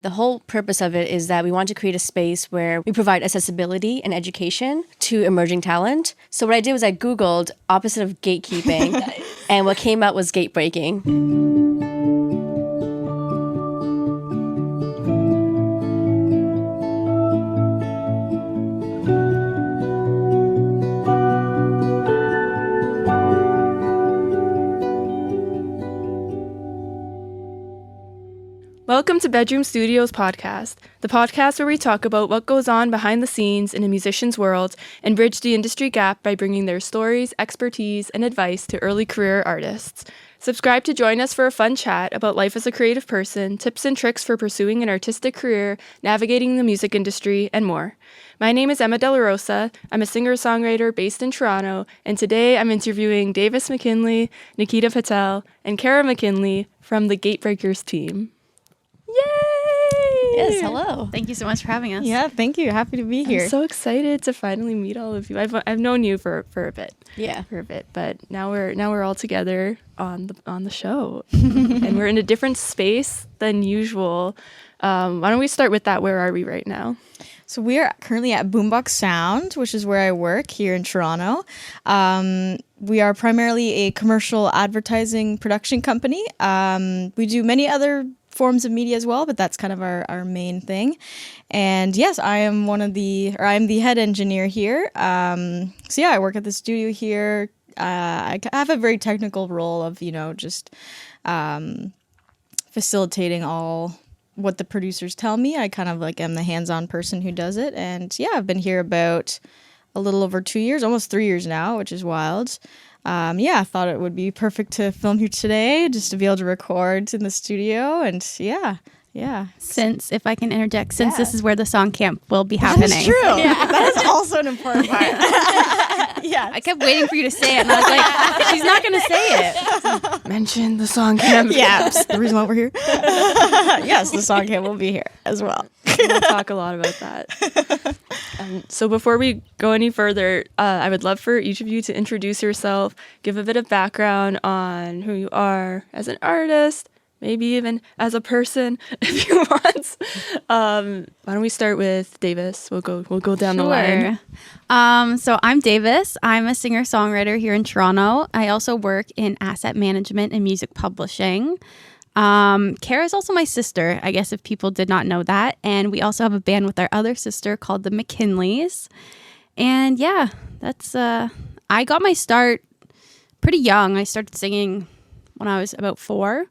The whole purpose of it is that we want to create a space where we provide accessibility and education to emerging talent. So what I did was I Googled opposite of gatekeeping, and what came up was gate breaking. Welcome to Bedroom Studios Podcast, the podcast where we talk about what goes on behind the scenes in a musician's world and bridge the industry gap by bringing their stories, expertise, and advice to early career artists. Subscribe to join us for a fun chat about life as a creative person, tips and tricks for pursuing an artistic career, navigating the music industry, and more. My name is Della Rossa. I'm a singer-songwriter based in Toronto, and today I'm interviewing Davis MacKinlay, Nikita Patel, and Kara MacKinlay from the Gatebreakers team. Yay! Yes, hello. Thank you so much for having us. Yeah, thank you. Happy to be here. I'm so excited to finally meet all of you. I've known you for a bit. Yeah. For a bit, but now we're all together on the show. And we're in a different space than usual. Why don't we start with that? Where are we right now? So we are currently at Boombox Sound, which is where I work here in Toronto. We are primarily a commercial advertising production company. We do many other forms of media as well, but that's kind of our main thing. And yes, I'm the head engineer here. So yeah, I work at the studio here. I have a very technical role of, just facilitating all what the producers tell me. I kind of am the hands-on person who does it. And yeah, I've been here about a little over 2 years, almost 3 years now, which is wild. I thought it would be perfect to film here today, just to be able to record in the studio. And yeah. Since, if I can interject, this is where the song camp will be happening. That's true. Yeah. That is also an important part. Yeah. I kept waiting for you to say it, and I was like, she's not going to say it. Mention the song camp. Yeah, the reason why we're here. Yes, the song camp will be here as well. We'll talk a lot about that. So before we go any further, I would love for each of you to introduce yourself, give a bit of background on who you are as an artist, maybe even as a person, if you want. Why don't we start with Davis? We'll go down the line. So I'm Davis. I'm a singer-songwriter here in Toronto. I also work in asset management and music publishing. Kara is also my sister, I guess if people did not know that. And we also have a band with our other sister called the MacKinlays. And yeah, that's I got my start pretty young. I started singing when I was about 4.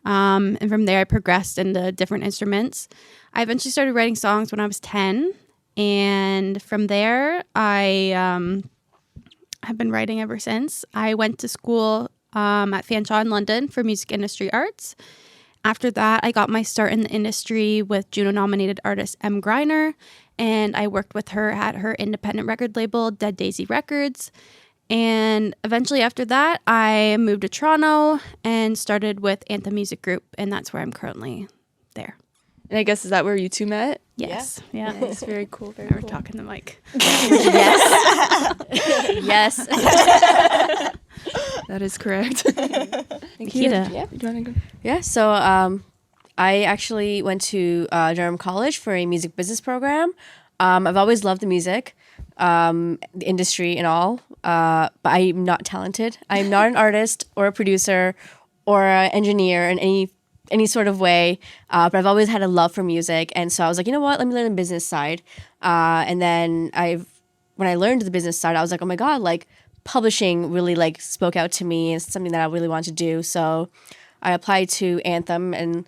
And from there I progressed into different instruments. I eventually started writing songs when I was 10. And from there I have been writing ever since. I went to school at Fanshawe in London for music industry arts. After that, I got my start in the industry with Juno-nominated artist M. Greiner, and I worked with her at her independent record label, Dead Daisy Records. And eventually after that, I moved to Toronto and started with Anthem Music Group, and that's where I'm currently there. And I guess, is that where you two met? Yes. Yeah. It's very cool. Very Now cool. we're talking the mic. Yes. That is correct. Nikita. Yeah. Do you want to go? Yeah, so I actually went to Durham College for a music business program. I've always loved the music, the industry and all, but I'm not talented. I'm not an artist or a producer or an engineer in any sort of way, but I've always had a love for music. And so I was like, you know what, let me learn the business side. And then when I learned the business side, I was like, oh my God, publishing really spoke out to me. It's something that I really wanted to do. So I applied to Anthem and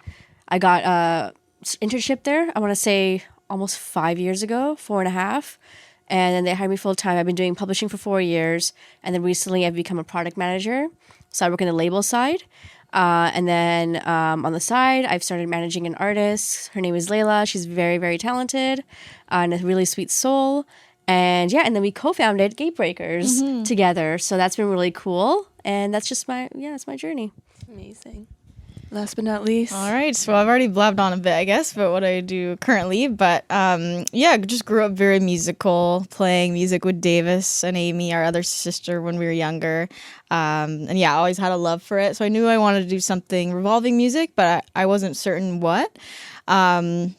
I got a internship there. I want to say almost 5 years ago, 4.5. And then they hired me full time. I've been doing publishing for 4 years. And then recently I've become a product manager. So I work in the label side. And then on the side, I've started managing an artist. Her name is Della. She's very, very talented and a really sweet soul. And yeah, and then we co-founded Gatebreakers together. So that's been really cool. And that's just that's my journey. Amazing. Last but not least. All right. So I've already blabbed on a bit, I guess, about what I do currently. But just grew up very musical, playing music with Davis and Amy, our other sister, when we were younger. And yeah, I always had a love for it. So I knew I wanted to do something revolving music, but I wasn't certain what. And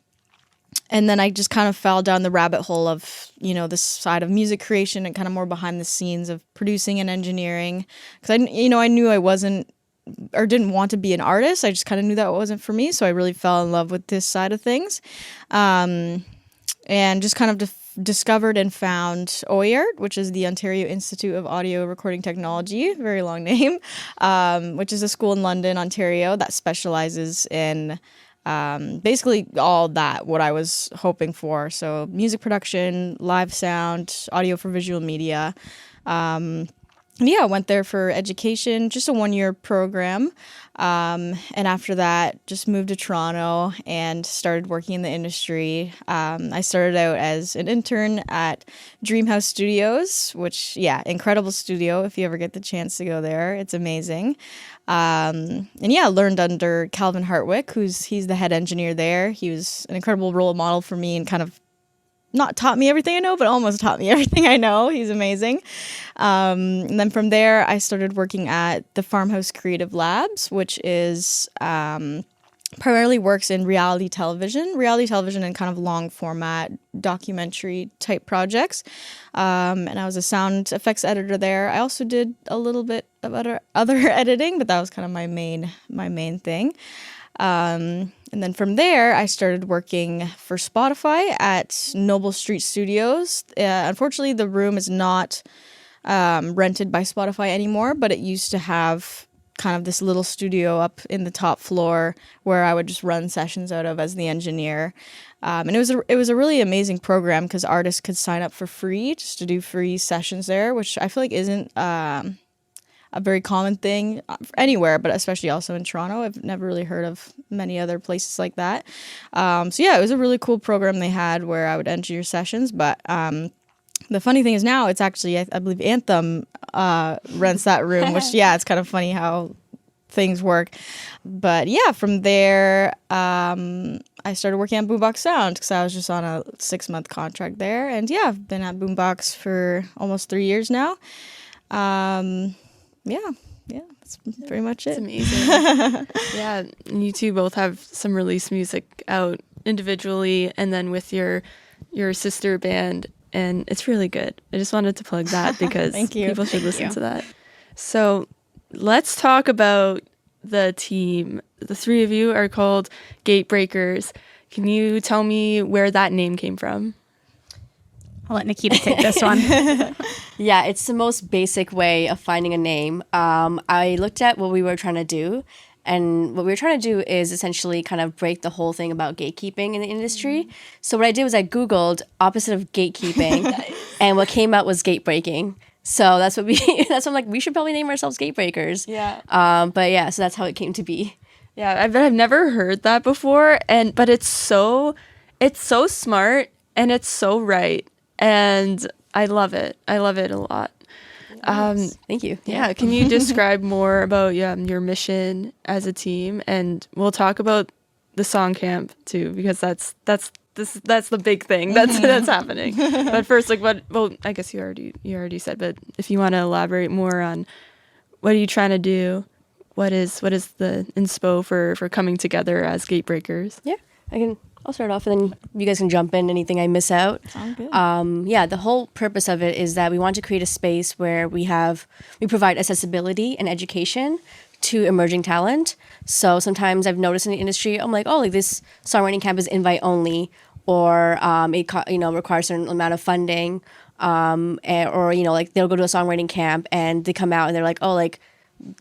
then I just kind of fell down the rabbit hole of, this side of music creation and kind of more behind the scenes of producing and engineering. Because I knew I wasn't or didn't want to be an artist. I just kind of knew that wasn't for me. So I really fell in love with this side of things. And just kind of discovered and found OIART, which is the Ontario Institute of Audio Recording Technology, very long name, which is a school in London, Ontario, that specializes in basically all that, what I was hoping for. So music production, live sound, audio for visual media. I went there for education, just a 1-year program. And after that, just moved to Toronto and started working in the industry. I started out as an intern at Dreamhouse Studios, which, incredible studio if you ever get the chance to go there. It's amazing. Learned under Calvin Hartwick, he's the head engineer there. He was an incredible role model for me and kind of not taught me everything I know, but almost taught me everything I know. He's amazing. And then from there, I started working at the Farmhouse Creative Labs, which is primarily works in reality television and kind of long format documentary type projects. And I was a sound effects editor there. I also did a little bit of other editing, but that was kind of my main thing. And then from there, I started working for Spotify at Noble Street Studios. Unfortunately, the room is not rented by Spotify anymore, but it used to have kind of this little studio up in the top floor where I would just run sessions out of as the engineer. And it was a really amazing program because artists could sign up for free just to do free sessions there, which I feel like isn't a very common thing anywhere, but especially also in Toronto. I've never really heard of many other places like that. It was a really cool program they had where I would engineer sessions. But the funny thing is now it's actually, I believe Anthem rents that room, which, it's kind of funny how things work. But from there, I started working at Boombox Sound because I was just on a 6-month contract there. And I've been at Boombox for almost 3 years now. That's pretty much it. It's amazing. Yeah, and you two both have some released music out individually and then with your sister band, and it's really good. I just wanted to plug that because people should listen to that. So let's talk about the team. The three of you are called Gatebreakers. Can you tell me where that name came from? I'll let Nikita take this one. Yeah, it's the most basic way of finding a name. I looked at what we were trying to do, and what we were trying to do is essentially kind of break the whole thing about gatekeeping in the industry. So what I did was I Googled opposite of gatekeeping, and what came out was gate breaking. So that's what I'm like, we should probably name ourselves Gatebreakers. Yeah. So that's how it came to be. Yeah, I've never heard that before, but it's so smart and it's so right. And I love it. I love it a lot. Thank you. Yeah. Can you describe more about your mission as a team? And we'll talk about the song camp too, because that's the big thing that's happening. But first, I guess you already said, but if you want to elaborate more on what are you trying to do? What is the inspo for coming together as Gatebreakers? Yeah, I'll start off and then you guys can jump in anything I miss out. Sounds good. The whole purpose of it is that we want to create a space where we provide accessibility and education to emerging talent. So sometimes I've noticed in the industry, I'm like, this songwriting camp is invite only, or it requires a certain amount of funding, or they'll go to a songwriting camp and they come out and they're like,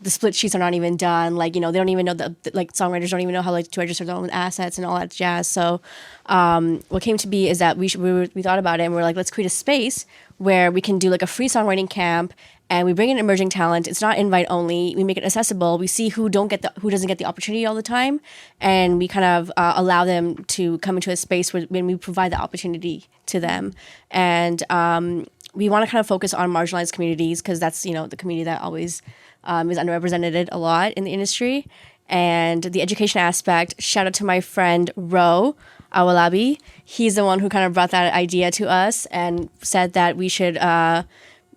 the split sheets are not even done. They don't even know songwriters don't even know how to register their own assets and all that jazz. So what came to be is that we thought about it and we're like, let's create a space where we can do a free songwriting camp and we bring in emerging talent. It's not invite only. We make it accessible. We see who doesn't get the opportunity all the time, and we kind of allow them to come into a space when we provide the opportunity to them. And we want to kind of focus on marginalized communities because that's the community that always is underrepresented a lot in the industry. And the education aspect, shout out to my friend Ro Awalabi. He's the one who kind of brought that idea to us and said that we should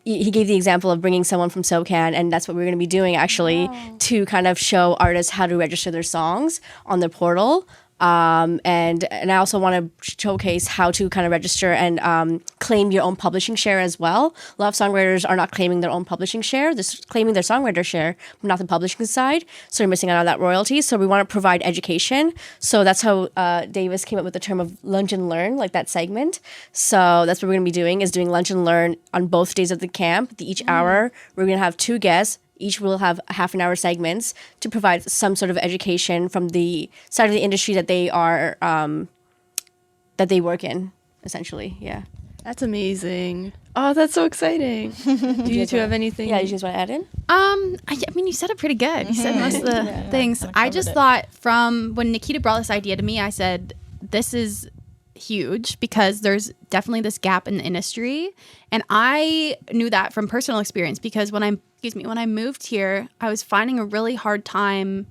he gave the example of bringing someone from SoCan, and that's what we're going to be doing actually to kind of show artists how to register their songs on their portal. And I also want to showcase how to kind of register and claim your own publishing share as well. A lot of songwriters are not claiming their own publishing share. They're claiming their songwriter share, but not the publishing side. So you're missing out on that royalty. So we want to provide education. So that's how Davis came up with the term of lunch and learn, like that segment. So that's what we're going to be doing, is doing lunch and learn on both days of the camp. Each hour, we're going to have 2 guests. Each will have half an hour segments to provide some sort of education from the side of the industry that they are that they work in, essentially. Yeah. That's amazing. Oh, that's so exciting. Do you two have anything? Yeah, you guys want to add in? I mean, you said it pretty good. You said most of the things. I just thought from when Nikita brought this idea to me, I said, this is huge because there's definitely this gap in the industry. And I knew that from personal experience because when I moved here, I was finding a really hard time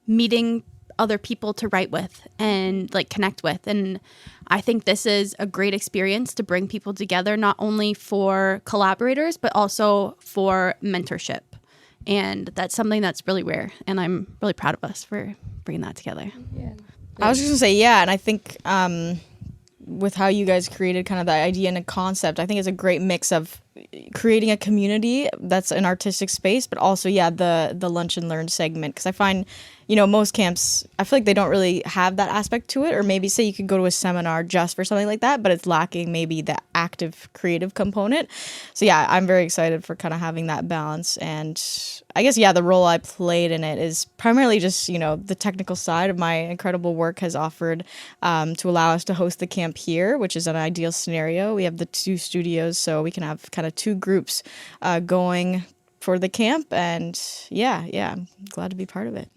meeting other people to write with and like connect with. And I think this is a great experience to bring people together, not only for collaborators, but also for mentorship. And that's something that's really rare. And I'm really proud of us for bringing that together. Yeah. I was just gonna say, yeah. And I think with how you guys created kind of the idea and a concept, I think it's a great mix of creating a community that's an artistic space, but also, yeah, the lunch and learn segment. Because I find, most camps, I feel like they don't really have that aspect to it. Or maybe say you could go to a seminar just for something like that, but it's lacking maybe the active creative component. So yeah, I'm very excited for kind of having that balance. And I guess, yeah, the role I played in it is primarily just, the technical side of my incredible work has offered to allow us to host the camp here, which is an ideal scenario. We have the 2 studios, so we can have kind of 2 groups going for the camp. And yeah, I'm glad to be part of it.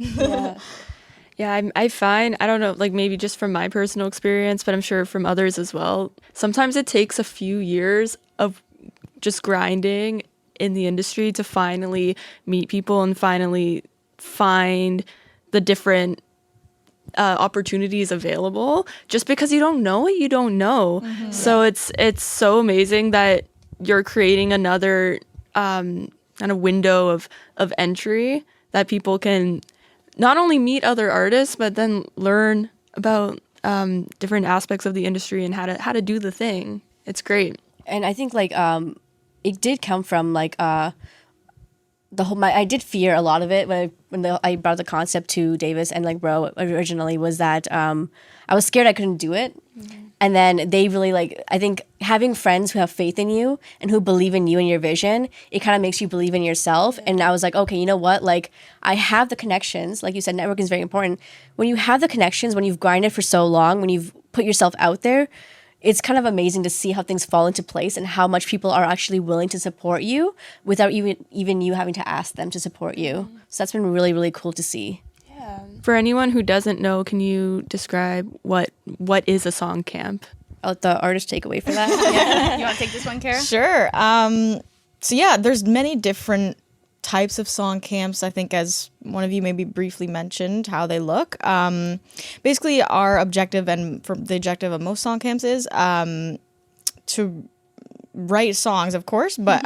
Yeah, I find, I don't know, like maybe just from my personal experience, but I'm sure from others as well, sometimes it takes a few years of just grinding in the industry to finally meet people and finally find the different opportunities available. Just because you don't know what you don't know. Mm-hmm. So it's so amazing that you're creating another kind of window of entry that people can not only meet other artists, but then learn about different aspects of the industry and how to do the thing. It's great. And I think it did come from the whole. I did fear a lot of it when I brought the concept to Davis and Ro originally, was that I was scared I couldn't do it. Mm-hmm. And then they really I think having friends who have faith in you and who believe in you and your vision, it kind of makes you believe in yourself. Yeah. And I was like, okay, you know what? I have the connections. Like you said, networking is very important. When you have the connections, when you've grinded for so long, when you've put yourself out there, it's kind of amazing to see how things fall into place and how much people are actually willing to support you without even you having to ask them to support you. Mm-hmm. So that's been really, really cool to see. For anyone who doesn't know, can you describe what is a song camp? I'll let the artist take away for that. Yeah. You want to take this one, Kara? Sure. So yeah, there's many different types of song camps. I think, as one of you maybe briefly mentioned, how they look. Basically, our objective, and from the objective of most song camps, is to write songs, of course, but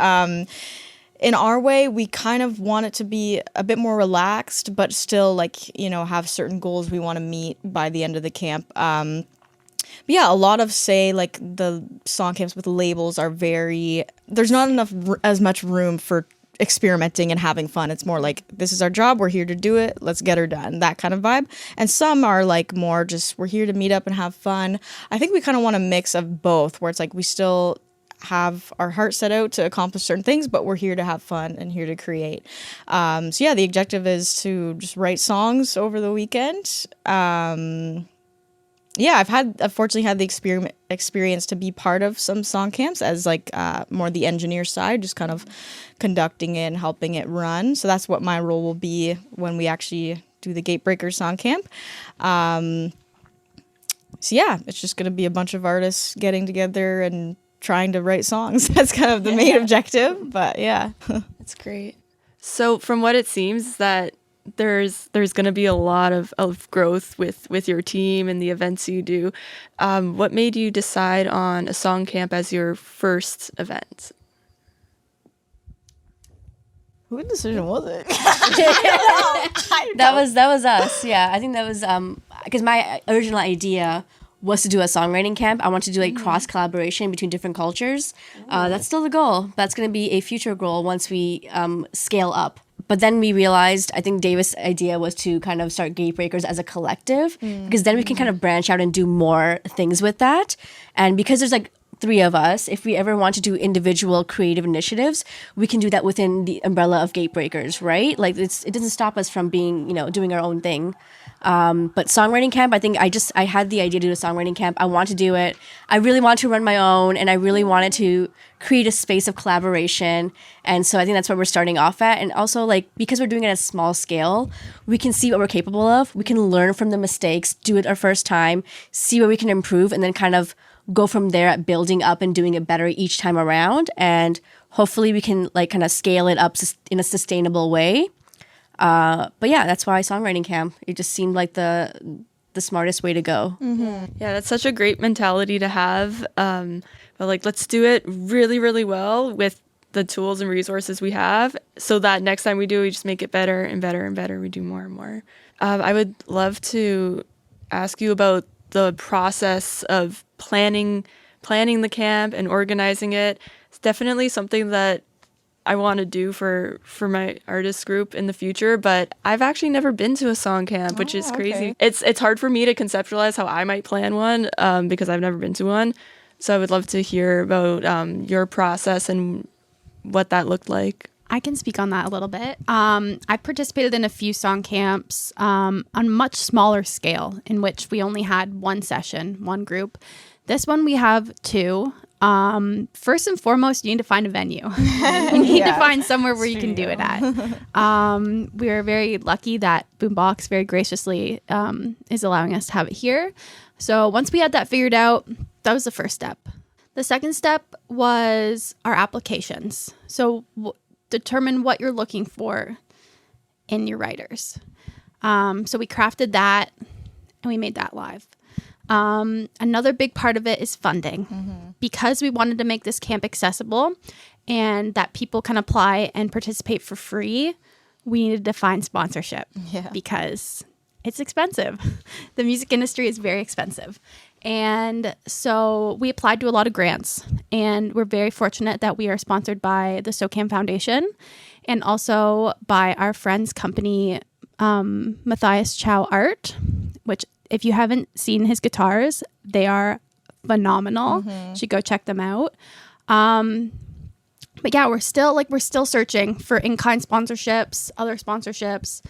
in our way, we kind of want it to be a bit more relaxed, but still have certain goals we want to meet by the end of the camp. But yeah, a lot of the song camps with labels are there's not as much room for experimenting and having fun. It's more this is our job, we're here to do it, let's get her done, that kind of vibe. And some are more just, we're here to meet up and have fun. I think we kind of want a mix of both, where it's we still have our heart set out to accomplish certain things, but we're here to have fun and here to create. So yeah, the objective is to just write songs over the weekend. Yeah, I've fortunately had the experience to be part of some song camps as more the engineer side, just kind of conducting it and helping it run. So that's what my role will be when we actually do the Gatebreakers Song Camp. So yeah, it's just going to be a bunch of artists getting together and trying to write songs. That's kind of the main objective, but yeah. That's great. So from what it seems that there's going to be a lot of growth with your team and the events you do. What made you decide on a song camp as your first event? What decision was it? That was us. Yeah, I think that was because my original idea was to do a songwriting camp. I want to do like cross collaboration between different cultures. That's still the goal. That's going to be a future goal once we scale up. But then we realized, I think Davis' idea was to kind of start Gatebreakers as a collective, because then we can kind of branch out and do more things with that. And because there's like 3 of us, if we ever want to do individual creative initiatives, we can do that within the umbrella of Gatebreakers, right? Like it doesn't stop us from being, doing our own thing. But songwriting camp, I think I had the idea to do a songwriting camp. I want to do it. I really want to run my own, and I really wanted to create a space of collaboration. And so I think that's where we're starting off at. And also, like, because we're doing it at a small scale, we can see what we're capable of. We can learn from the mistakes, do it our first time, see where we can improve, and then kind of go from there at building up and doing it better each time around. And hopefully we can like kind of scale it up in a sustainable way. But yeah, that's why songwriting camp. It just seemed like the smartest way to go. Yeah, that's such a great mentality to have. But like, let's do it really, really well with the tools and resources we have, so that next time we do, we just make it better and better and better. We do more and more. I would love to ask you about the process of planning the camp and organizing it. It's definitely something that I want to do for my artist group in the future, but I've actually never been to a song camp, which is crazy. Okay. It's hard for me to conceptualize how I might plan one, because I've never been to one. So I would love to hear about your process and what that looked like. I can speak on that a little bit. I participated in a few song camps on a much smaller scale, in which we only had one session, one group. This one we have 2. First and foremost, you need to find a venue. You need to find somewhere where you can do it at. We are very lucky that Boombox very graciously is allowing us to have it here. So once we had that figured out, that was the first step. The second step was our applications. So determine what you're looking for in your writers. So we crafted that and we made that live. Another big part of it is funding, because we wanted to make this camp accessible and that people can apply and participate for free. We needed to find sponsorship because it's expensive. The music industry is very expensive. And so we applied to a lot of grants, and we're very fortunate that we are sponsored by the SOCAM Foundation and also by our friend's company, Matthias Chow Art, which if you haven't seen his guitars, they are phenomenal. You should go check them out. But yeah, we're still searching for in-kind sponsorships, other sponsorships,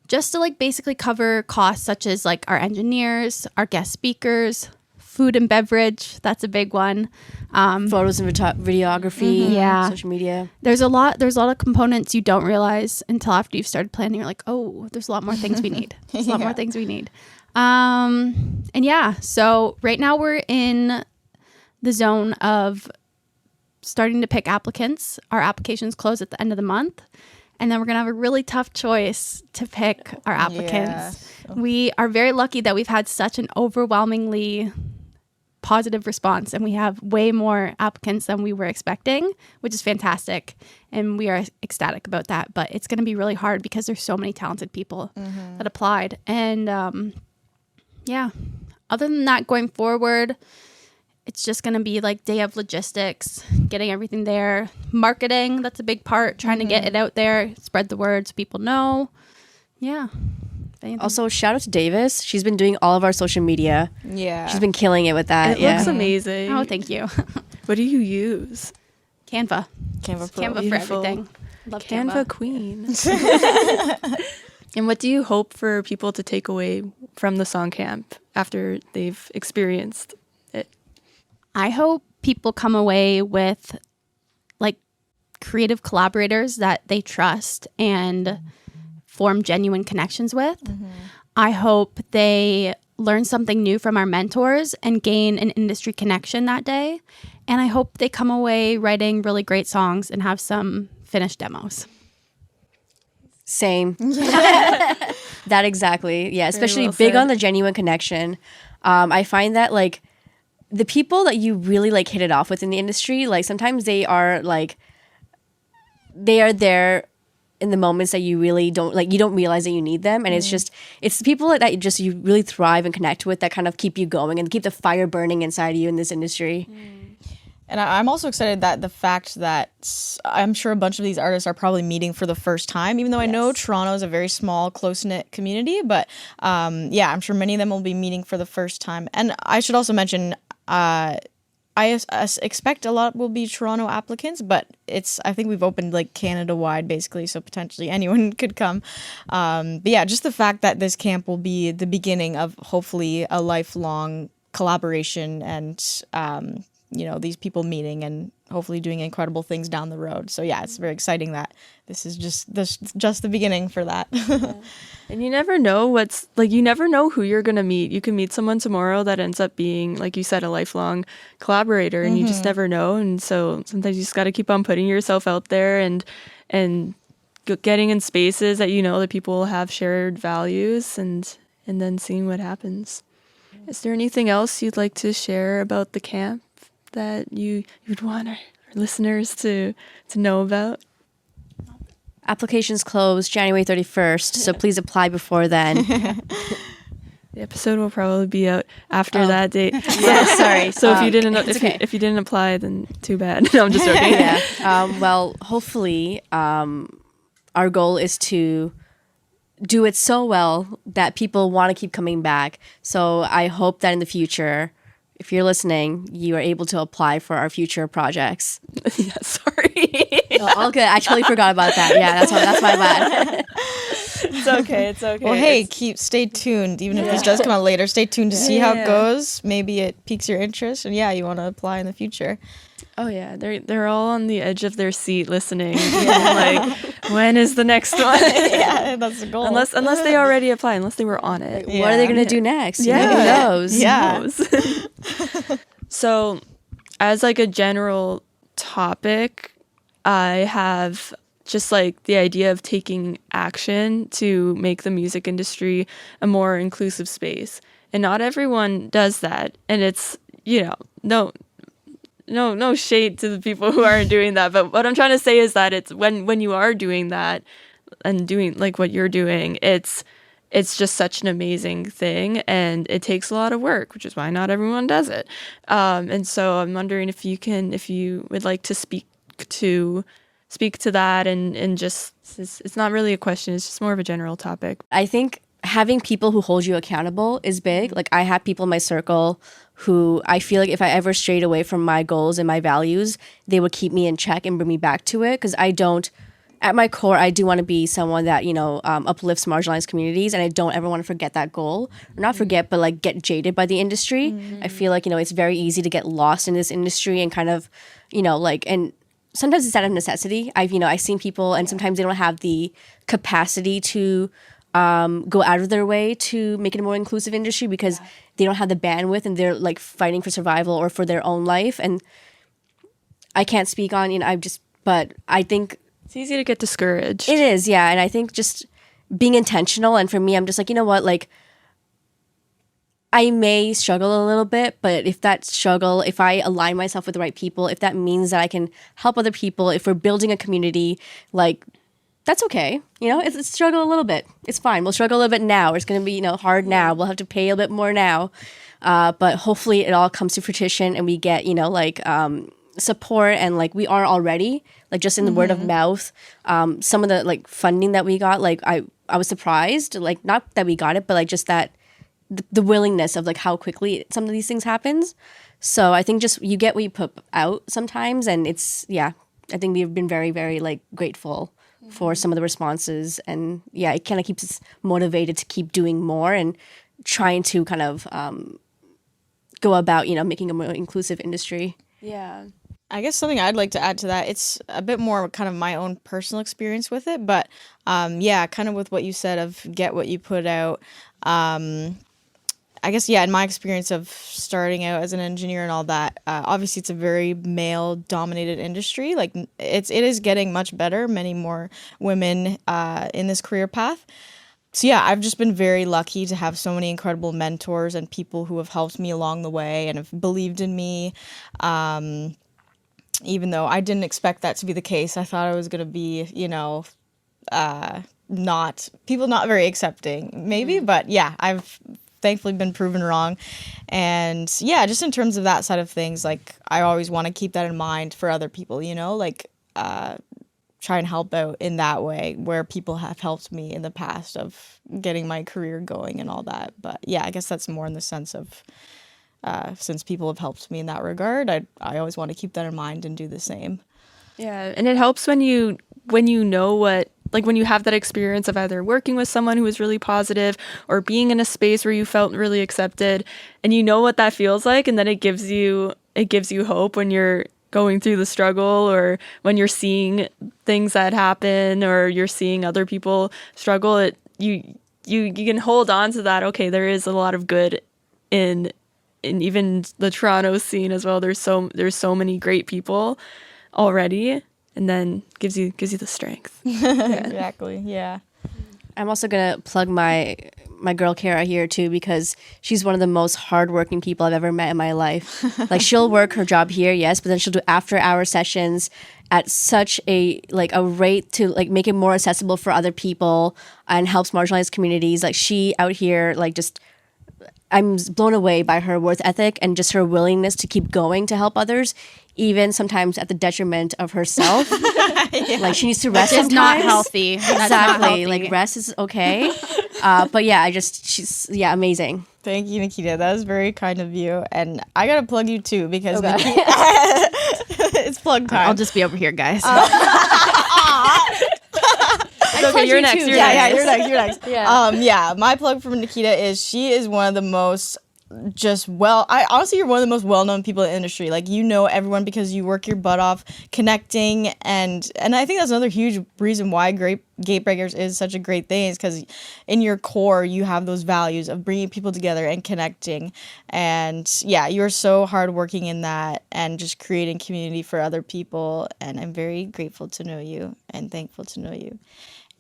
just to like basically cover costs such as like our engineers, our guest speakers, food and beverage. That's a big one. Photos and videography, social media. There's a lot of components you don't realize until after you've started planning. You're like, oh, there's a lot more things we need. There's a lot more things we need. And yeah, so right now we're in the zone of starting to pick applicants. Our applications close at the end of the month, and then we're gonna have a really tough choice to pick our applicants. We are very lucky that we've had such an overwhelmingly positive response, and we have way more applicants than we were expecting, which is fantastic, and we are ecstatic about that. But it's going to be really hard because there's so many talented people that applied. And yeah, other than that, going forward, it's just going to be like day of logistics, getting everything there, marketing. That's a big part, trying to get it out there, spread the word so people know. Yeah. Also, shout out to Davis. She's been doing all of our social media. Yeah. She's been killing it with that. It looks amazing. Oh, thank you. What do you use? Canva. Canva Pro. Canva for everything. Love Canva queen. And what do you hope for people to take away from the song camp after they've experienced it? I hope people come away with like creative collaborators that they trust and form genuine connections with. I hope they learn something new from our mentors and gain an industry connection that day. And I hope they come away writing really great songs and have some finished demos. Same. That exactly. Yeah, especially big on the genuine connection. I find that like the people that you really like hit it off with in the industry, like sometimes they are there in the moments that you really don't like, you don't realize that you need them. And it's the people that you really thrive and connect with that kind of keep you going and keep the fire burning inside of you in this industry. And I'm also excited that the fact that I'm sure a bunch of these artists are probably meeting for the first time, even though I know Toronto is a very small, close-knit community. But I'm sure many of them will be meeting for the first time. And I should also mention, I expect a lot will be Toronto applicants, but I think we've opened like Canada-wide basically, so potentially anyone could come. But yeah, just the fact that this camp will be the beginning of hopefully a lifelong collaboration and these people meeting and hopefully doing incredible things down the road. So yeah, it's very exciting that this is just the beginning for that. And you never know you never know who you're going to meet. You can meet someone tomorrow that ends up being, like you said, a lifelong collaborator, and you just never know. And so sometimes you just got to keep on putting yourself out there and getting in spaces that that people have shared values and then seeing what happens. Is there anything else you'd like to share about the camp that you'd want our listeners to know about? Applications close January 31st, so please apply before then. The episode will probably be out after that date. Yeah, sorry. So if you didn't apply, then too bad. No, I'm just joking. Yeah. Well, hopefully, our goal is to do it so well that people want to keep coming back. So I hope that in the future, if you're listening, you are able to apply for our future projects. Yeah, sorry. Oh, all good. I totally forgot about that. Yeah, that's my bad. It's okay. Well, hey, stay tuned. Even if this does come out later, stay tuned to see how it goes. Maybe it piques your interest, and you want to apply in the future. Oh yeah, they're all on the edge of their seat listening. Like, when is the next one? Yeah, that's the goal. Unless they already applied, unless they were on it. What are they gonna do next? Yeah. Who knows? Yeah. Who knows? So, as like a general topic, I have just like the idea of taking action to make the music industry a more inclusive space, and not everyone does that. And it's no shade to the people who aren't doing that, but what I'm trying to say is that it's when you are doing that and doing like what you're doing, it's just such an amazing thing, and it takes a lot of work, which is why not everyone does it. And so I'm wondering if you would like to speak to that and just, it's not really a question, it's just more of a general topic. I think having people who hold you accountable is big. Like, I have people in my circle who I feel like if I ever strayed away from my goals and my values, they would keep me in check and bring me back to it. Because at my core, I do want to be someone that, uplifts marginalized communities, and I don't ever want to forget that goal. Or not forget, but like get jaded by the industry. I feel like, it's very easy to get lost in this industry and kind of, and sometimes it's out of necessity. I've seen people, and sometimes they don't have the capacity to go out of their way to make it a more inclusive industry because they don't have the bandwidth, and they're like fighting for survival or for their own life. And I can't speak on, but I think it's easy to get discouraged. It is, yeah. And I think just being intentional, and for me, I'm just like, I may struggle a little bit, but if I align myself with the right people, if that means that I can help other people, if we're building a community, like, that's okay. It's a struggle a little bit. It's fine. We'll struggle a little bit now. It's going to be, hard now. We'll have to pay a bit more now. But hopefully it all comes to fruition, and we get, support, and like we are already, like just in the word of mouth. Some of the like funding that we got, like I was surprised, like not that we got it, but like just that the willingness of like how quickly some of these things happens. So I think just you get what you put out sometimes, and I think we've been very, very like grateful for some of the responses, and it kind of keeps us motivated to keep doing more and trying to kind of go about making a more inclusive industry. Yeah. I guess something I'd like to add to that, it's a bit more kind of my own personal experience with it, but kind of with what you said of get what you put out. I guess, in my experience of starting out as an engineer and all that, obviously it's a very male-dominated industry. Like, it is getting much better, many more women in this career path. So, I've just been very lucky to have so many incredible mentors and people who have helped me along the way and have believed in me. Even though I didn't expect that to be the case. I thought I was going to be, not very accepting, maybe. But yeah, I've thankfully been proven wrong. And yeah, just in terms of that side of things, like I always want to keep that in mind for other people, you know, like try and help out in that way where people have helped me in the past of getting my career going and all that. But yeah, I guess that's more in the sense of since people have helped me in that regard, I always want to keep that in mind and do the same. Yeah, and it helps when you know what, like when you have that experience of either working with someone who was really positive or being in a space where you felt really accepted, and you know what that feels like, and then it gives you hope when you're going through the struggle or when you're seeing things that happen or you're seeing other people struggle. You can hold on to that. Okay, there is a lot of good in even the Toronto scene as well. There's so many great people already, and then gives you the strength. Yeah. Exactly. Yeah. I'm also gonna plug my girl Kara here too, because she's one of the most hardworking people I've ever met in my life. Like she'll work her job here, yes, but then she'll do after-hour sessions at such a rate to like make it more accessible for other people and helps marginalized communities. Like she out here, like just I'm blown away by her work ethic and just her willingness to keep going to help others, even sometimes at the detriment of herself. Yeah. Like she needs to rest sometimes. It's not healthy. Exactly. Like rest is okay. But yeah, she's amazing. Thank you, Nikita. That was very kind of you. And I got to plug you too because Nikita, it's plug time. I'll just be over here, guys. Okay, you're next. You're next. Yeah. My plug for Nikita is she is one of the most honestly, you're one of the most well-known people in the industry. Like, you know everyone because you work your butt off connecting, and I think that's another huge reason why Gatebreakers is such a great thing, is because in your core you have those values of bringing people together and connecting. And yeah, you're so hardworking in that and just creating community for other people, and I'm very grateful to know you and thankful to know you.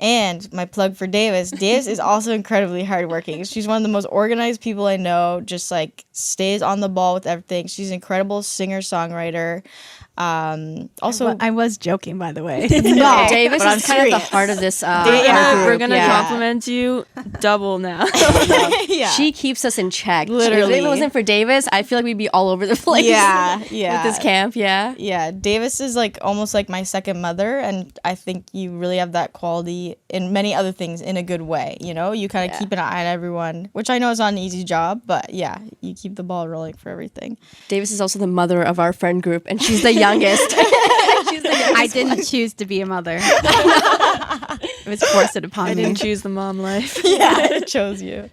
And my plug for Davis is also incredibly hardworking. She's one of the most organized people I know, just like stays on the ball with everything. She's an incredible singer-songwriter. Also, I was joking, by the way. No, Davis is kind of the heart of this. We're gonna compliment you double now. Yeah. She keeps us in check. Literally. If it wasn't for Davis, I feel like we'd be all over the place. Yeah. With this camp, Yeah, Davis is like almost like my second mother, and I think you really have that quality in many other things in a good way. You know, you kind of keep an eye on everyone, which I know is not an easy job, but yeah, you keep the ball rolling for everything. Davis is also the mother of our friend group, and she's the youngest. I didn't choose to be a mother. It was forced upon me. I didn't choose the mom life. Yeah, I chose you.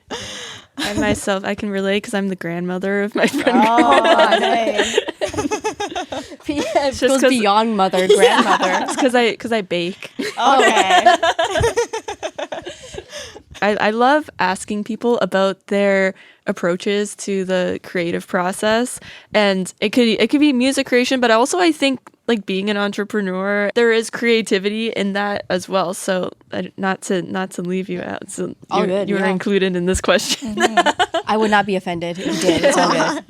I can relate because I'm the grandmother of my friend. Oh, nice. It goes beyond mother, grandmother. It's because I bake. Okay. I love asking people about their approaches to the creative process, and it could be music creation, but also I think like being an entrepreneur, there is creativity in that as well. So not to leave you out. So you're included in this question. Mm-hmm. I would not be offended if you did. It's all good.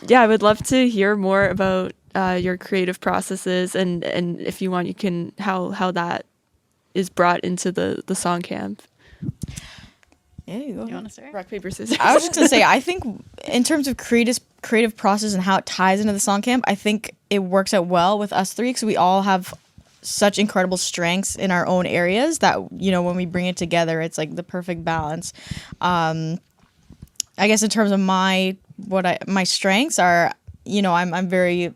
Yeah, I would love to hear more about your creative processes, and if you want, you can how that is brought into the song camp. Yeah, you go. You want to start? Rock, paper, scissors. I was just gonna say, I think in terms of creative process and how it ties into the song camp, I think it works out well with us three because we all have such incredible strengths in our own areas that, you know, when we bring it together, it's like the perfect balance. I guess in terms of my strengths are, you know, I'm very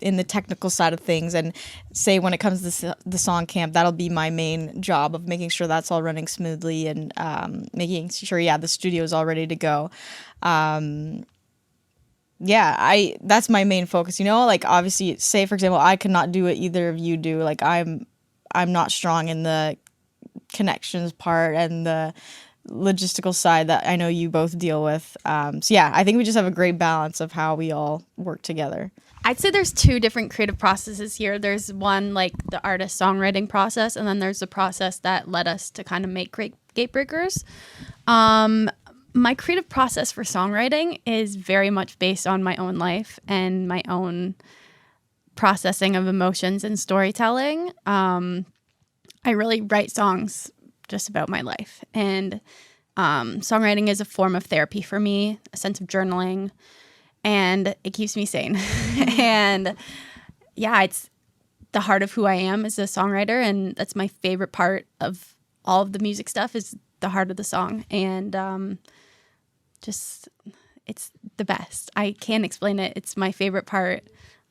in the technical side of things, and say when it comes to the song camp, that'll be my main job of making sure that's all running smoothly and making sure the studio is all ready to go. That's my main focus, you know, like obviously say for example I could not do what either of you do. Like I'm not strong in the connections part and the logistical side that I know you both deal with. So yeah, I think we just have a great balance of how we all work together. I'd say there's two different creative processes here. There's one like the artist songwriting process, and then there's the process that led us to kind of make Gatebreakers. My creative process for songwriting is very much based on my own life and my own processing of emotions and storytelling. I really write songs just about my life. And songwriting is a form of therapy for me, a sense of journaling, and it keeps me sane. And yeah, it's the heart of who I am as a songwriter, and that's my favorite part of all of the music stuff is the heart of the song. And just, it's the best. I can't explain it. It's my favorite part.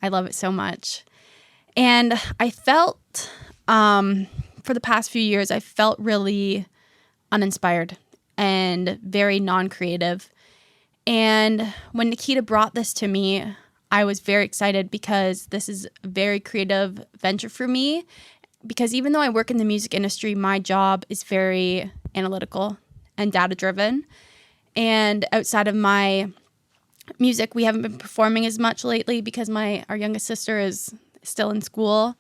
I love it so much. And I felt, for the past few years, I felt really uninspired and very non-creative. And when Nikita brought this to me, I was very excited because this is a very creative venture for me. Because even though I work in the music industry, my job is very analytical and data-driven. And outside of my music, we haven't been performing as much lately because our youngest sister is still in school.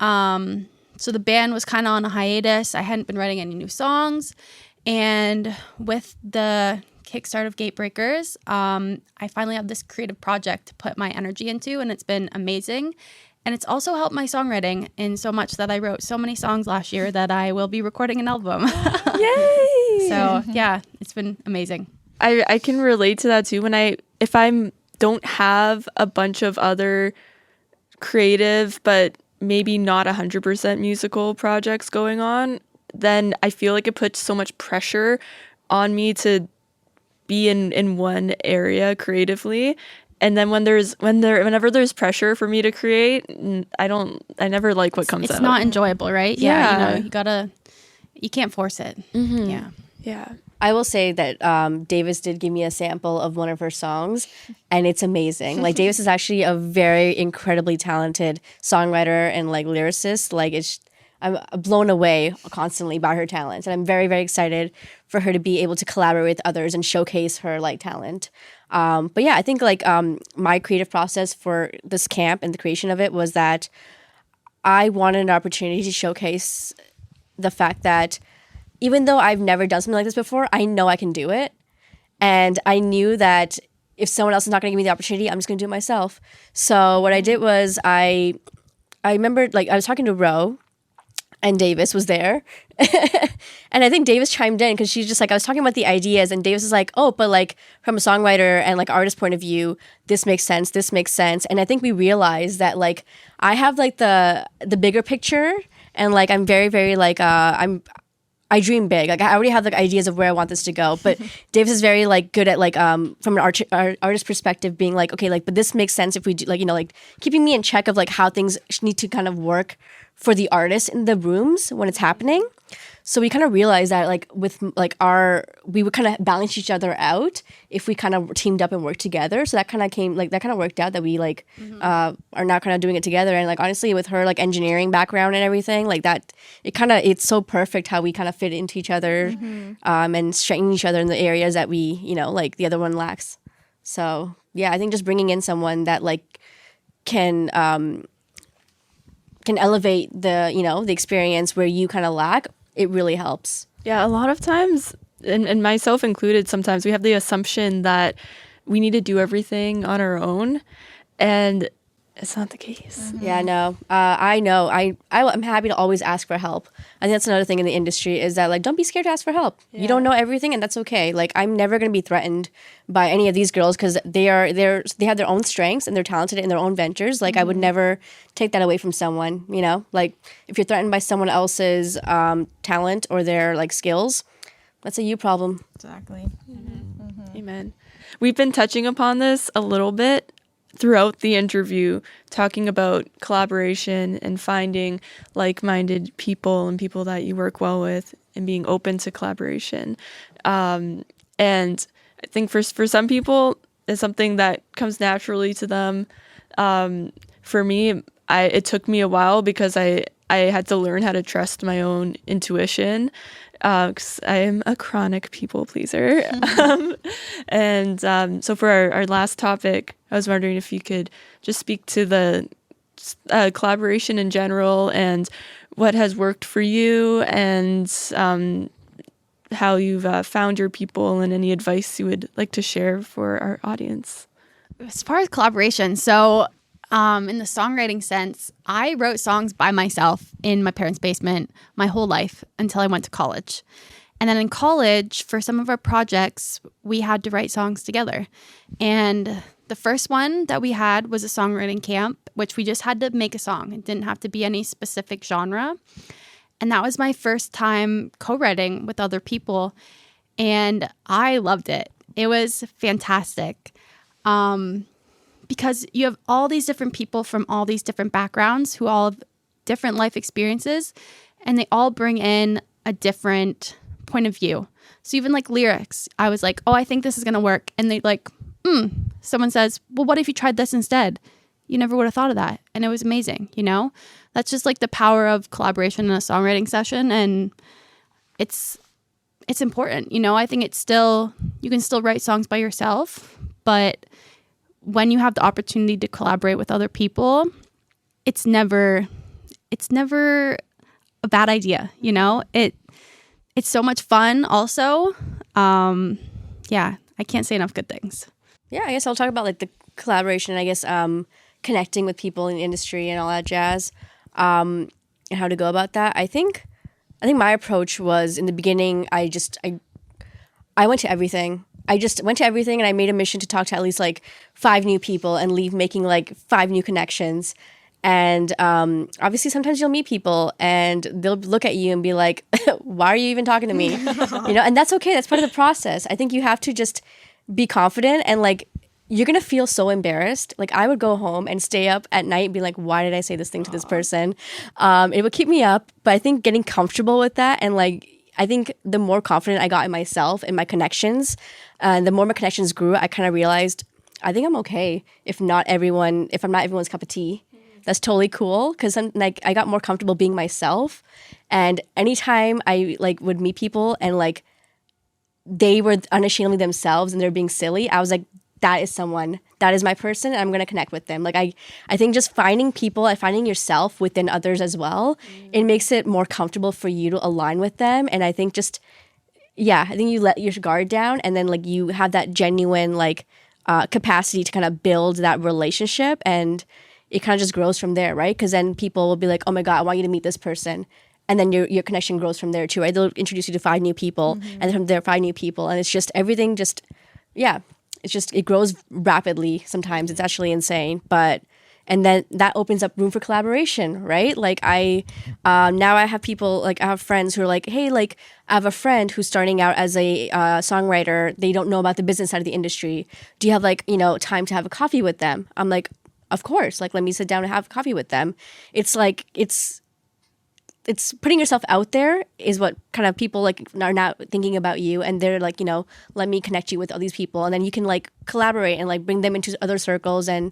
So the band was kind of on a hiatus. I hadn't been writing any new songs. And with the kickstart of Gatebreakers, I finally have this creative project to put my energy into, and it's been amazing. And it's also helped my songwriting in so much that I wrote so many songs last year that I will be recording an album. Yay! So yeah, it's been amazing. I can relate to that too. If I don't have a bunch of other creative but maybe not 100% musical projects going on, then I feel like it puts so much pressure on me to be in one area creatively. And then whenever there's pressure for me to create, I never like what comes out. It's not enjoyable, right? Yeah. You can't force it. Mm-hmm. Yeah. Yeah. I will say that Davis did give me a sample of one of her songs, and it's amazing. Like, Davis is actually a very incredibly talented songwriter and like lyricist. Like, I'm blown away constantly by her talent, and I'm very, very excited for her to be able to collaborate with others and showcase her like talent. But yeah, I think like my creative process for this camp and the creation of it was that I wanted an opportunity to showcase the fact that even though I've never done something like this before, I know I can do it. And I knew that if someone else is not going to give me the opportunity, I'm just going to do it myself. So what I did was I remember like I was talking to Ro, and Davis was there. And I think Davis chimed in because she's just like, I was talking about the ideas, and Davis is like, oh, but like from a songwriter and like artist point of view, this makes sense. And I think we realized that like I have like the bigger picture, and like I'm very, very like I dream big. Like I already have like ideas of where I want this to go. But Davis is very like good at like from an artist perspective, being like, okay, like but this makes sense if we do like like keeping me in check of like how things need to kind of work for the artist in the rooms when it's happening. So we kind of realized that like with like we would kind of balance each other out if we kind of teamed up and worked together. So that kind of worked out that we like are now kind of doing it together. And like honestly with her like engineering background and everything like that, it's so perfect how we kind of fit into each other and strengthen each other in the areas that we, like the other one lacks. So yeah, I think just bringing in someone that like can elevate the, the experience where you kind of lack, it really helps. Yeah, a lot of times, and myself included, sometimes we have the assumption that we need to do everything on our own, and it's not the case. Yeah, no. I know. I'm happy to always ask for help. I think that's another thing in the industry is that like don't be scared to ask for help. Yeah. You don't know everything, and that's okay. Like I'm never going to be threatened by any of these girls because they have their own strengths and they're talented in their own ventures. Like I would never take that away from someone. Like if you're threatened by someone else's talent or their like skills, that's a you problem. Exactly. Amen. We've been touching upon this a little bit throughout the interview, talking about collaboration and finding like-minded people and people that you work well with and being open to collaboration. And I think for some people, it's something that comes naturally to them. For me, it took me a while because I had to learn how to trust my own intuition because I am a chronic people pleaser. So for our last topic, I was wondering if you could just speak to the collaboration in general and what has worked for you and how you've found your people and any advice you would like to share for our audience. As far as collaboration, so In the songwriting sense, I wrote songs by myself in my parents' basement my whole life until I went to college. And then in college, for some of our projects, we had to write songs together. And the first one that we had was a songwriting camp, which we just had to make a song. It didn't have to be any specific genre. And that was my first time co-writing with other people. And I loved it. It was fantastic. Because you have all these different people from all these different backgrounds who all have different life experiences, and they all bring in a different point of view. So even like lyrics, I was like, oh, I think this is going to work. And they like, someone says, well, what if you tried this instead? You never would have thought of that. And it was amazing, you know? That's just like the power of collaboration in a songwriting session. And it's important, you know? I think you can still write songs by yourself, but when you have the opportunity to collaborate with other people, it's never a bad idea, you know? It's so much fun also. Yeah, I can't say enough good things. Yeah, I guess I'll talk about like the collaboration and I guess connecting with people in the industry and all that jazz, and how to go about that. I think my approach was in the beginning, I went to everything. I just went to everything and I made a mission to talk to at least like 5 new people and leave making like 5 new connections. And obviously sometimes you'll meet people and they'll look at you and be like, why are you even talking to me? You know, and that's okay. That's part of the process. I think you have to just be confident and like, you're going to feel so embarrassed. Like I would go home and stay up at night and be like, why did I say this thing to this person? It would keep me up. But I think getting comfortable with that and like, I think the more confident I got in myself and my connections, the more my connections grew, I kind of realized I think I'm okay if I'm not everyone's cup of tea. That's totally cool because I'm like I got more comfortable being myself. And anytime I like would meet people and like they were unashamedly themselves and they're being silly, I was like, that is my person and I'm going to connect with them. Like I think just finding people and finding yourself within others as well, it makes it more comfortable for you to align with them. And I think I think you let your guard down and then like you have that genuine like capacity to kind of build that relationship and it kind of just grows from there, right? Because then people will be like, oh my God, I want you to meet this person. And then your connection grows from there too, right? They'll introduce you to 5 new people and then from there 5 new people. And it's just everything it grows rapidly sometimes. It's actually insane. And then that opens up room for collaboration, right? Like now I have people, like I have friends who are like, hey, like I have a friend who's starting out as a songwriter. They don't know about the business side of the industry. Do you have like, you know, time to have a coffee with them? I'm like, of course. Like, let me sit down and have coffee with them. It's like, it's putting yourself out there is what kind of people like are not thinking about you. And they're like, you know, let me connect you with all these people. And then you can like collaborate and like bring them into other circles. And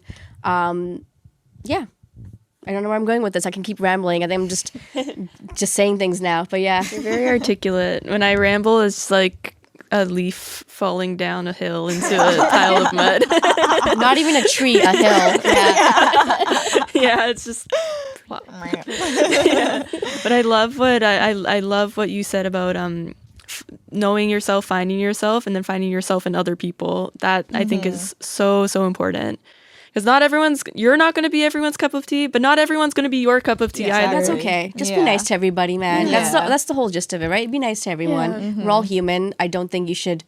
yeah, I don't know where I'm going with this. I can keep rambling. I think I'm just saying things now, but yeah. You're very articulate. When I ramble, it's like a leaf falling down a hill into a pile of mud. Not even a tree, a hill. Yeah, yeah, it's just. Yeah. But I love what you said about knowing yourself, finding yourself, and then finding yourself in other people. That I think is so important. Because you're not going to be everyone's cup of tea, but not everyone's going to be your cup of tea either. That's okay. Just be nice to everybody, man. Yeah. That's the whole gist of it, right? Be nice to everyone. Yeah. We're all human. I don't think you should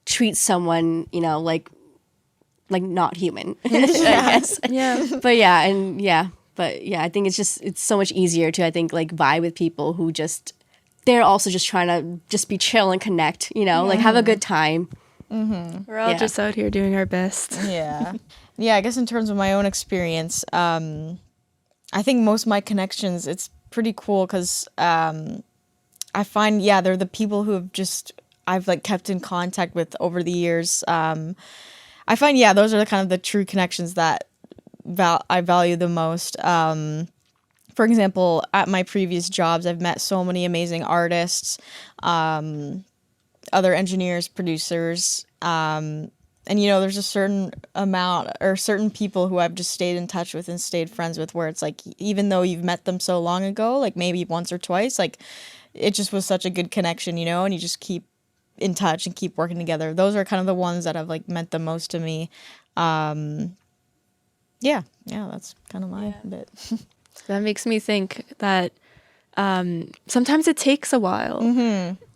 treat someone, you know, like not human, I guess. Yeah. But I think it's so much easier to, I think, like vibe with people who they're also just trying to just be chill and connect, you know, like have a good time. We're all just out here doing our best. Yeah. Yeah, I guess in terms of my own experience, I think most of my connections, it's pretty cool because I find, they're the people who I've like kept in contact with over the years. I find, those are the kind of the true connections that I value the most. For example, at my previous jobs, I've met so many amazing artists, other engineers, producers, and you know, there's a certain amount or certain people who I've just stayed in touch with and stayed friends with where it's like, even though you've met them so long ago, like maybe once or twice, like it just was such a good connection, you know, and you just keep in touch and keep working together. Those are kind of the ones that have like meant the most to me. And Yeah, that's kind of my bit. That makes me think that sometimes it takes a while.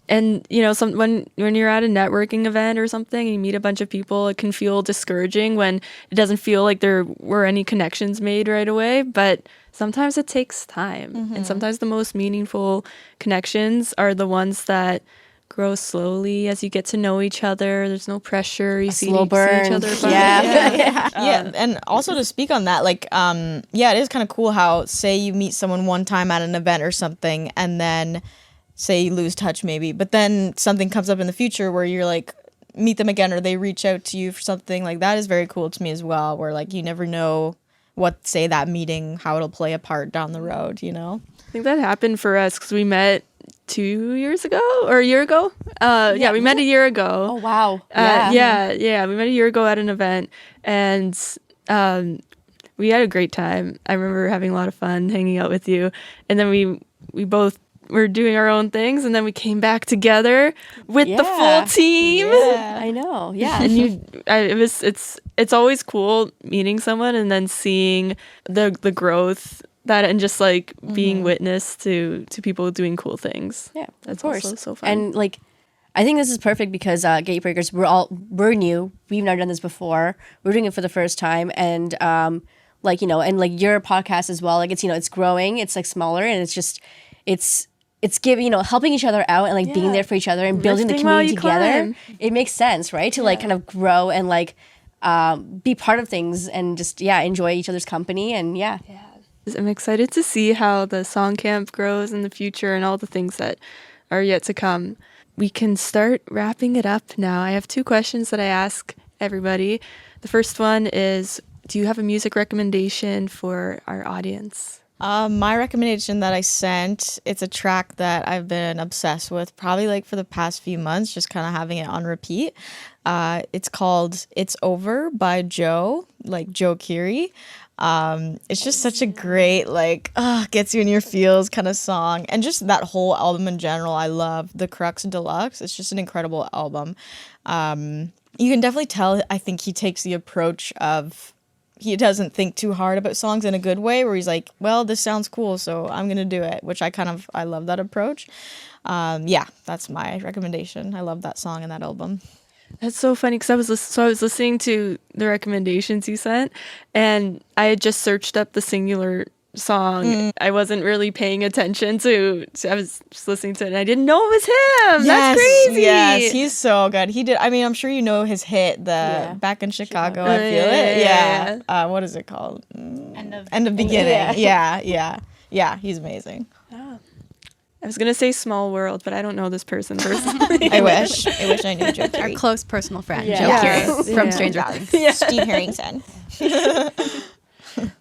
And when you're at a networking event or something and you meet a bunch of people, it can feel discouraging when it doesn't feel like there were any connections made right away. But sometimes it takes time, and sometimes the most meaningful connections are the ones that grow slowly as you get to know each other. There's no pressure. You see slow burn. each other. Yeah, and also to speak on that, like, it is kind of cool how, say you meet someone one time at an event or something, and then say you lose touch maybe, but then something comes up in the future where you're like, meet them again, or they reach out to you for something. Like, that is very cool to me as well, where like you never know what, say, that meeting, how it'll play a part down the road, you know? I think that happened for us because we met 2 years ago or a year ago. We met a year ago. Oh, wow. We met a year ago at an event, and we had a great time. I remember having a lot of fun hanging out with you, and then we both were doing our own things, and then we came back together with the full team. Yeah, I know. Yeah. And it's always cool meeting someone and then seeing the growth that, and just like being witness to people doing cool things. Yeah, that's of course. Also so fun. And like, I think this is perfect because Gatebreakers, we're new. We've never done this before. We're doing it for the first time, and and like your podcast as well. Like, it's growing. It's like smaller, and it's giving, helping each other out and like being there for each other and building the community together. It makes sense, right? To like kind of grow and like be part of things and just enjoy each other's company and I'm excited to see how the song camp grows in the future and all the things that are yet to come. We can start wrapping it up now. I have 2 questions that I ask everybody. The first one is, do you have a music recommendation for our audience? My recommendation that I sent, it's a track that I've been obsessed with probably like for the past few months, just kind of having it on repeat. It's called It's Over by Joe Keery. It's just such a great, like, gets you in your feels kind of song. And just that whole album in general, I love the Crux Deluxe. It's just an incredible album. You can definitely tell, I think he takes the approach of, he doesn't think too hard about songs in a good way, where he's like, well, this sounds cool, so I'm going to do it, which I love that approach. That's my recommendation. I love that song and that album. That's so funny because I was listening to the recommendations you sent, and I had just searched up the Singular song. I wasn't really paying attention to I was just listening to it, and I didn't know it was him. That's crazy. Yes, he's so good. He did. I mean, I'm sure you know his hit, Back in Chicago. I feel it. Yeah. What is it called? End of Beginning. Yeah. He's amazing. I was gonna say Small World, but I don't know this person personally. I wish I knew Joe Keery. Our close personal friend, Joe Keery from Stranger Things. Steve Harrington.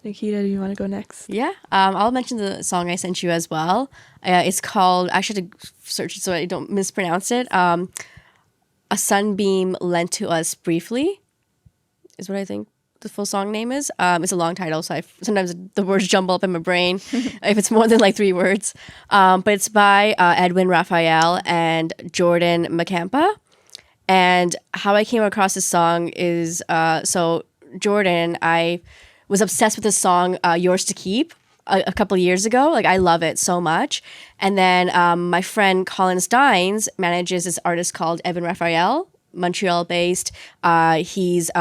Nikita, do you want to go next? Yeah. I'll mention the song I sent you as well. It's called, actually, to search it so I don't mispronounce it. A Sunbeam Lent to Us Briefly is what I think the full song name is. It's a long title, so sometimes the words jumble up in my brain if it's more than like 3 words. But it's by Edwin Raphael and Jordan McCampa. And how I came across this song is, so Jordan, I was obsessed with this song, Yours to Keep, a couple of years ago. Like, I love it so much. And then my friend Colin Steins manages this artist called Evan Raphael, Montreal-based. He's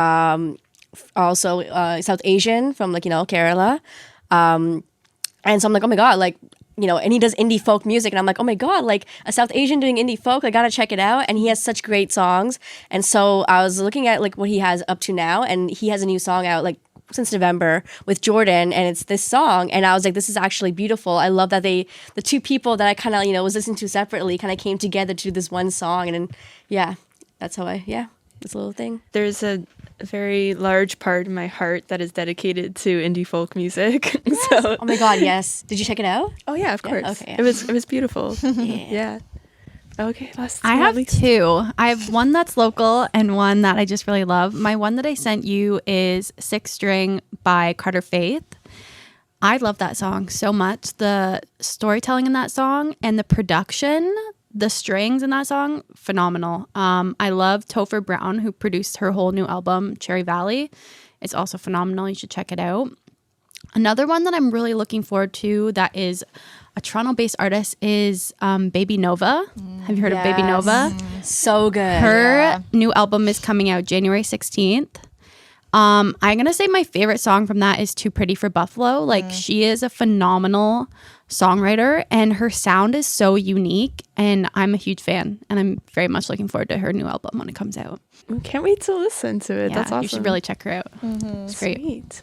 also South Asian from, like, Kerala. And so I'm like, oh my God, like, and he does indie folk music. And I'm like, oh my God, like a South Asian doing indie folk, I gotta check it out. And he has such great songs. And so I was looking at like what he has up to now. And he has a new song out like since November with Jordan. And it's this song. And I was like, this is actually beautiful. I love that the 2 people that I kind of, was listening to separately kind of came together to do this one song. And then, that's how this little thing. There's a very large part of my heart that is dedicated to indie folk music. Yes. So, oh my God, yes. Did you check it out? Oh yeah, of course. Okay, It was beautiful. Yeah. Okay, I have 2. I have one that's local and one that I just really love. My one that I sent you is 6 String by Carter Faith. I love that song so much. The storytelling in that song and the production, the strings in that song, phenomenal. I love Topher Brown, who produced her whole new album, Cherry Valley. It's also phenomenal. You should check it out. Another one that I'm really looking forward to that is a Toronto-based artist is Baby Nova. Have you heard of Baby Nova? So good. Her new album is coming out January 16th. I'm going to say my favorite song from that is Too Pretty for Buffalo. Like, she is a phenomenal songwriter, and her sound is so unique, and I'm a huge fan, and I'm very much looking forward to her new album when it comes out. We can't wait to listen to it. Yeah, That's awesome. You should really check her out. It's great. Sweet.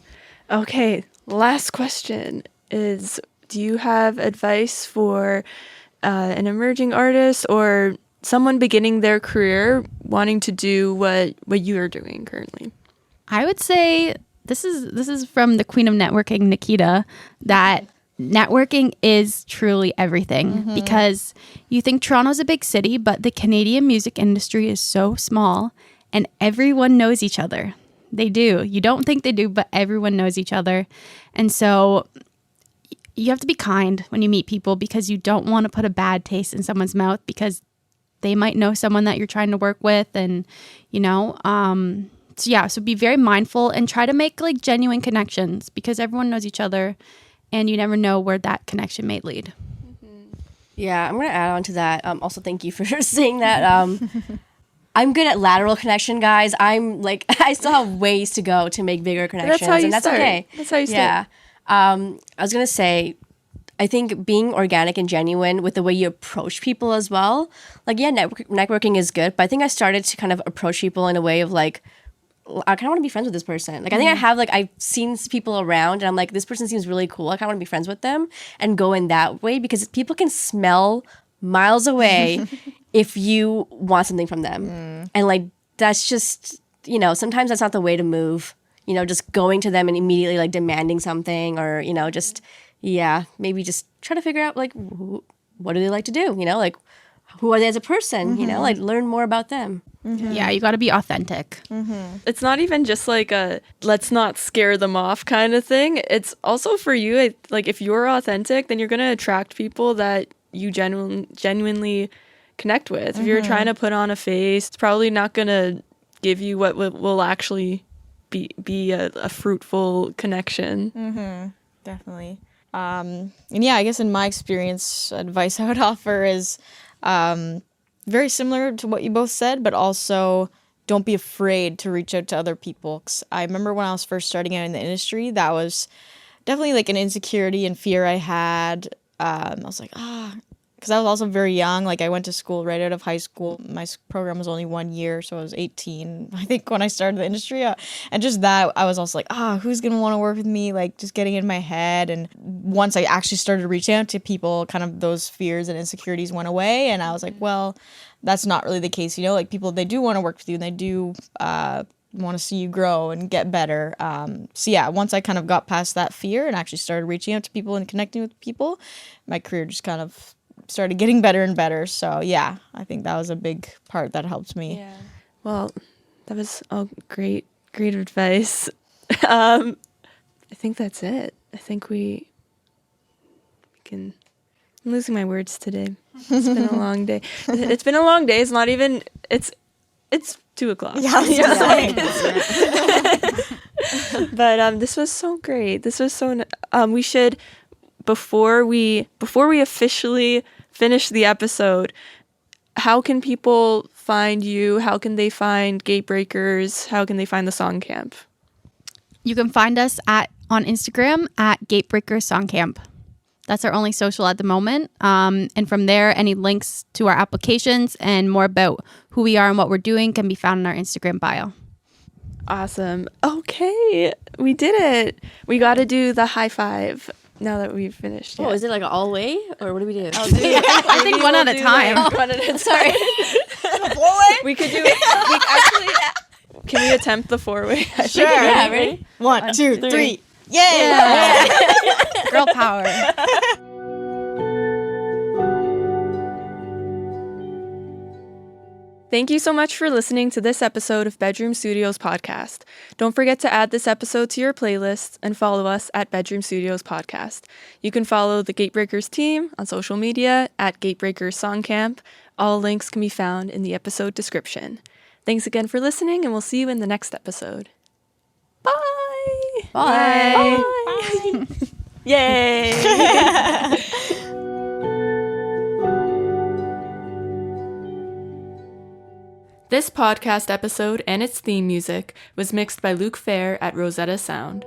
Okay, last question is, do you have advice for an emerging artist or someone beginning their career wanting to do what you are doing currently? I would say this is from the queen of networking, Nikita, that networking is truly everything, because you think Toronto's a big city, but the Canadian music industry is so small and everyone knows each other. They do. You don't think they do, but everyone knows each other. And so you have to be kind when you meet people, because you don't want to put a bad taste in someone's mouth, because they might know someone that you're trying to work with, and so be very mindful and try to make like genuine connections, because everyone knows each other and you never know where that connection may lead. Yeah, I'm going to add on to that. Also, thank you for saying that. I'm good at lateral connection, guys. I still have ways to go to make bigger connections. That's how you that's start. Okay. That's how you start. Yeah. I was going to say, I think being organic and genuine with the way you approach people as well. Like, yeah, networking is good, but I think I started to kind of approach people in a way of like, I kind of want to be friends with this person. Like, I think I've seen people around and I'm like, this person seems really cool. I kind of want to be friends with them and go in that way, because people can smell miles away if you want something from them. And like, that's just, sometimes that's not the way to move, just going to them and immediately like demanding something, or, maybe just try to figure out like, what do they like to do? Like, who are they as a person? Like, learn more about them. Yeah, you got to be authentic. It's not even just like a let's not scare them off kind of thing. It's also for you, like if you're authentic, then you're going to attract people that you genuinely connect with. If you're trying to put on a face, it's probably not going to give you what will actually be a fruitful connection. Definitely. And yeah, I guess in my experience, advice I would offer is very similar to what you both said, but also don't be afraid to reach out to other people. 'Cause I remember when I was first starting out in the industry, that was definitely like an insecurity and fear I had. I was like, because I was also very young. Like, I went to school right out of high school. My program was only 1 year, so I was 18, I think, when I started the industry. And just that, I was also like, who's going to want to work with me? Like, just getting in my head. And once I actually started reaching out to people, kind of those fears and insecurities went away. And I was like, well, that's not really the case. Like, people, they do want to work with you, and they do want to see you grow and get better. So yeah, once I kind of got past that fear and actually started reaching out to people and connecting with people, my career just kind of started getting better and better. So yeah, I think that was a big part that helped me. Yeah. Well, that was all great advice. I think that's it. I think we can. I'm losing my words today. It's been a long day. It's been a long day. It's not even. It's 2:00. Yeah. But this was so great. This was so. We should before we officially finish the episode. How can people find you? How can they find Gatebreakers? How can they find the Song Camp? You can find us on Instagram at Gatebreakers Song Camp. That's our only social at the moment. And from there, any links to our applications and more about who we are and what we're doing can be found in our Instagram bio. Awesome. Okay, we did it. We got to do the high five now that we've finished. Oh, is it like all way, or what do we do? I think one at a time. Sorry. We could do it. Actually, can we attempt the 4-way? Sure. Yeah, ready? 1, 2, 3. Yay! Yeah. Girl power. Thank you so much for listening to this episode of Bedroom Studios Podcast. Don't forget to add this episode to your playlist and follow us at Bedroom Studios Podcast. You can follow the Gatebreakers team on social media at Gatebreakers Song Camp. All links can be found in the episode description. Thanks again for listening, and we'll see you in the next episode. Bye! Bye. Yay! This podcast episode and its theme music was mixed by Luke Fair at Rosetta Sound.